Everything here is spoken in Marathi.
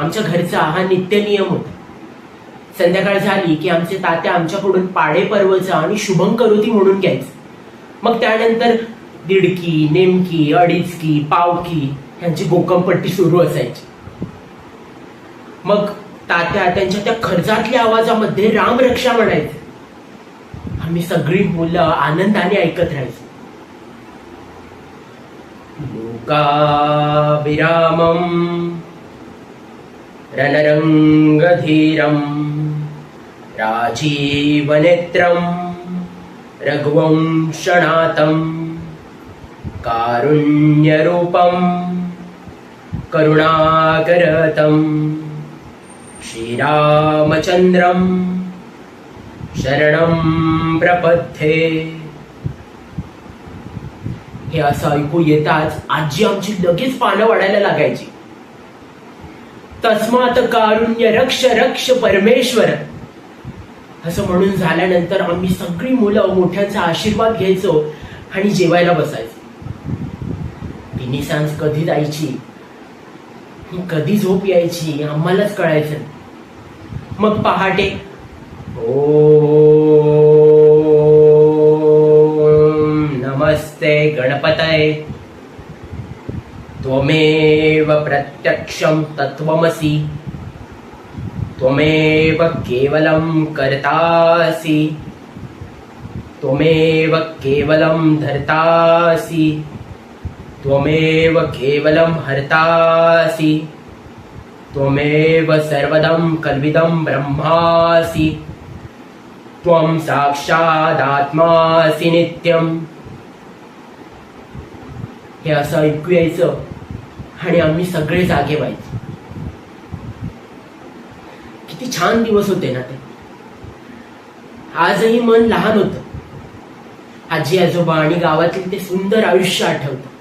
आमच्या घरचा हा नित्यनियम होता. संध्याकाळ झाली की आमचे तात्या आमच्याकडून पाडे पर्वचा आणि शुभंकरोती म्हणून घ्यायचे. मग त्यानंतर दीडकी, नेमकी, अडीचकी, पावकी यांची गोकमपट्टी सुरू असायची. मग तात्या त्यांच्या त्या खर्चातल्या आवाजामध्ये रामरक्षा म्हणायचे. आम्ही सगळी मुलं आनंदाने ऐकत राहायचो. लोकाभिरामम् रणरंगधीरं राजीवनेत्रं रघुवंशनाथं कारुण्यरूपं करुणाकरतं श्रीरामचंद्रं शरणं प्रपद्ये. हे असं ऐकू येताच आजी आमची लगेच पानं वाढायला लागायची. तस्मात कारुण्य रक्ष रक्ष परमेश्वर असं म्हणून झाल्यानंतर आम्ही सगळी मुलं मोठ्यांचा आशीर्वाद घ्यायचो आणि जेवायला बसायचो. तिन्ही सांज कधी जायची, कधी झोप यायची आम्हालाच कळायचं. मग पहाटे ओम नमस्ते गणपतये त्वमेव प्रत्यक्षं तत्त्वमसि त्वमेव केवलं कर्तासि त्वमेव केवलं धर्तासि त्वमेव केवलं हर्तासि त्वमेव सर्वदं कल्विदं ब्रह्मासि त्वं साक्षादात्मासि नित्यं. हे असं ऐकू यायचं आणि आम्ही सगळे जागे व्हायचो. किती छान दिवस होते ना ते. आजही मन लहान होतं. आजी आजोबा आणि गावातील ते सुंदर आयुष्य आठवतं.